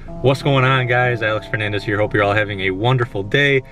What's going on, guys? Alex Fernandez here. Hope you're all having a wonderful day.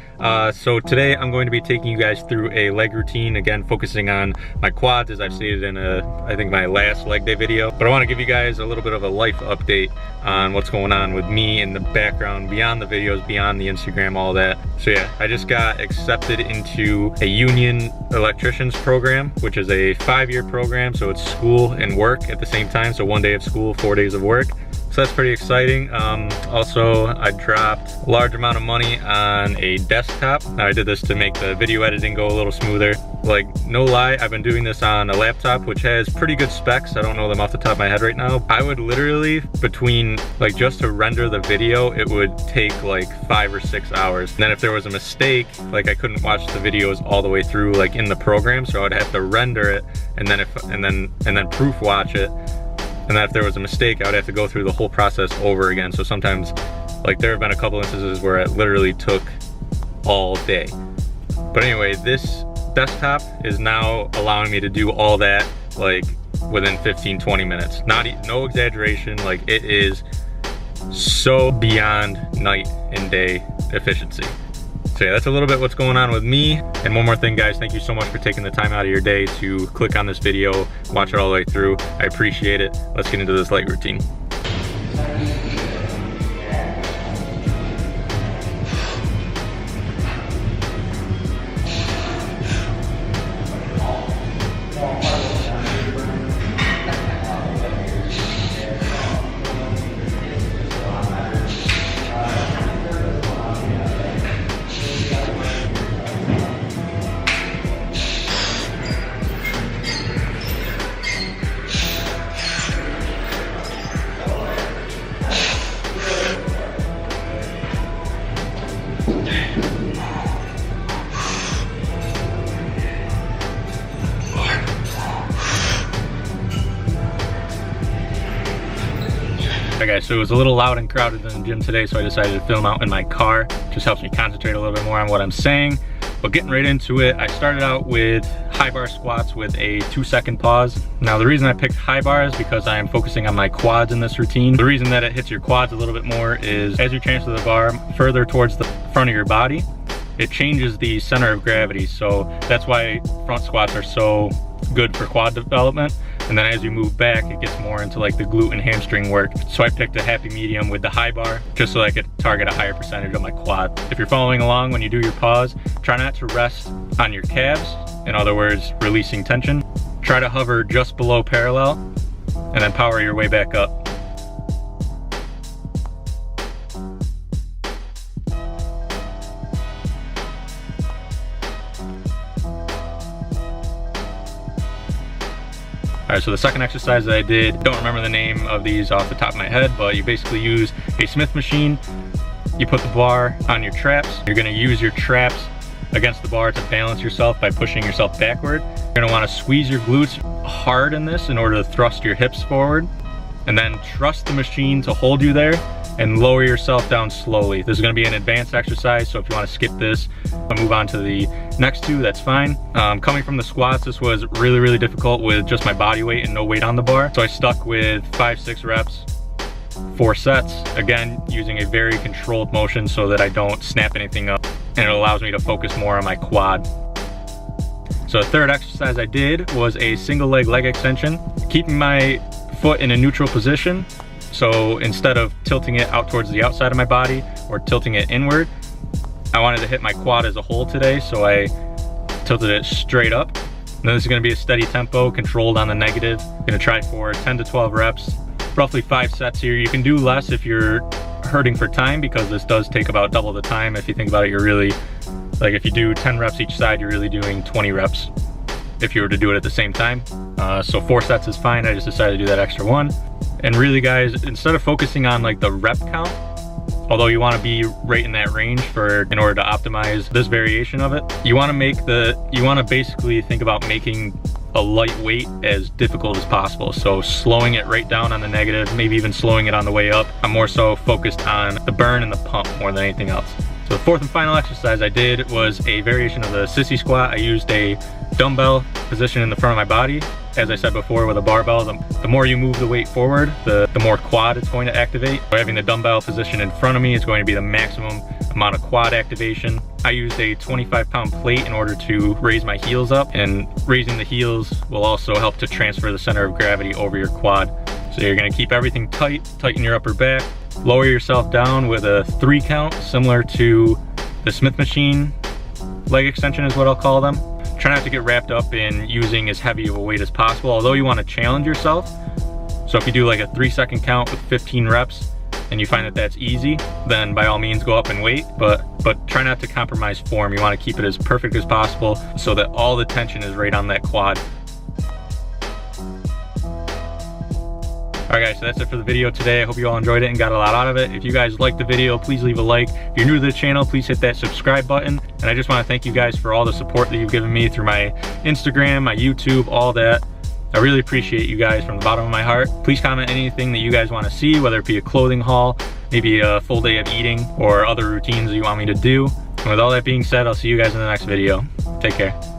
So today I'm going to be taking you guys through a leg routine, again focusing on my quads, as I've stated in I think my last leg day video. But I want to give you guys a little bit of a life update on what's going on with me in the background, beyond the videos, beyond the Instagram, all that. So yeah, I just got accepted into a union electrician's program, which is a 5-year program. So it's school and work at the same time. So 1 day of school, 4 days of work. So that's pretty exciting. Also, I dropped a large amount of money on a desktop. Now, I did this to make the video editing go a little smoother. Like, no lie, I've been doing this on a laptop, which has pretty good specs. I don't know them off the top of my head right now. I would literally, between, like, just to render the video, it would take like 5 or 6 hours. And then if there was a mistake, like I couldn't watch the videos all the way through, like in the program, so I would have to render it and then proof watch it. And then if there was a mistake, I would have to go through the whole process over again. So sometimes, like, there have been a couple instances where it literally took all day. But anyway, this desktop is now allowing me to do all that like within 15-20 minutes. No exaggeration, like it is so beyond night and day efficiency. So yeah, that's a little bit what's going on with me. And one more thing, guys, thank you so much for taking the time out of your day to click on this video, watch it all the way through. I appreciate it. Let's get into this leg routine. Alright guys, so it was a little loud and crowded in the gym today, so I decided to film out in my car. Just helps me concentrate a little bit more on what I'm saying. But getting right into it, I started out with high bar squats with a 2-second pause. Now the reason I picked high bar is because I am focusing on my quads in this routine. The reason that it hits your quads a little bit more is as you transfer the bar further towards the front of your body, it changes the center of gravity. So that's why front squats are so good for quad development. And then as you move back, it gets more into like the glute and hamstring work. So I picked a happy medium with the high bar, just so I could target a higher percentage of my quad. If you're following along when you do your pause, try not to rest on your calves. In other words, releasing tension. Try to hover just below parallel and then power your way back up. Alright, so the second exercise that I did, don't remember the name of these off the top of my head, but you basically use a Smith machine. You put the bar on your traps. You're going to use your traps against the bar to balance yourself by pushing yourself backward. You're going to want to squeeze your glutes hard in this in order to thrust your hips forward. And then trust the machine to hold you there and lower yourself down slowly. This is going to be an advanced exercise, so if you want to skip this and move on to the next two, that's fine. Coming from the squats, this was really difficult with just my body weight and no weight on the bar. So I stuck with 5-6 reps, 4 sets, again using a very controlled motion so that I don't snap anything up, and it allows me to focus more on my quad. So the third exercise I did was a single leg extension, keeping my foot in a neutral position. So instead of tilting it out towards the outside of my body or tilting it inward, I wanted to hit my quad as a whole today, so I tilted it straight up. And then this is going to be a steady tempo, controlled on the negative. I'm going to try for 10 to 12 reps, roughly 5 sets here. You can do less if you're hurting for time, because this does take about double the time. If you think about it, you're really, like if you do 10 reps each side, you're really doing 20 reps if you were to do it at the same time. So 4 sets is fine. I just decided to do that extra one. And really, guys, instead of focusing on like the rep count, although you want to be right in that range in order to optimize this variation of it, you want to basically think about making a lightweight as difficult as possible. So slowing it right down on the negative, maybe even slowing it on the way up. I'm more so focused on the burn and the pump more than anything else. So the fourth and final exercise I did was a variation of the sissy squat. I used a dumbbell position in the front of my body as I said before with a barbell, the more you move the weight forward, the more quad it's going to activate. So having the dumbbell position in front of me is going to be the maximum amount of quad activation. I used a 25-pound plate in order to raise my heels up, and raising the heels will also help to transfer the center of gravity over your quad. So you're gonna keep everything tight, tighten your upper back, lower yourself down with a 3 count, similar to the Smith machine leg extension is what I'll call them. Try not to get wrapped up in using as heavy of a weight as possible, although you wanna challenge yourself. So if you do like a 3-second count with 15 reps, and you find that that's easy, then by all means go up in weight, but try not to compromise form. You wanna keep it as perfect as possible so that all the tension is right on that quad. Alright guys, so that's it for the video today. I hope you all enjoyed it and got a lot out of it. If you guys liked the video, please leave a like. If you're new to the channel, please hit that subscribe button. And I just wanna thank you guys for all the support that you've given me through my Instagram, my YouTube, all that. I really appreciate you guys from the bottom of my heart. Please comment anything that you guys want to see, whether it be a clothing haul, maybe a full day of eating, or other routines that you want me to do. And with all that being said, I'll see you guys in the next video. Take care.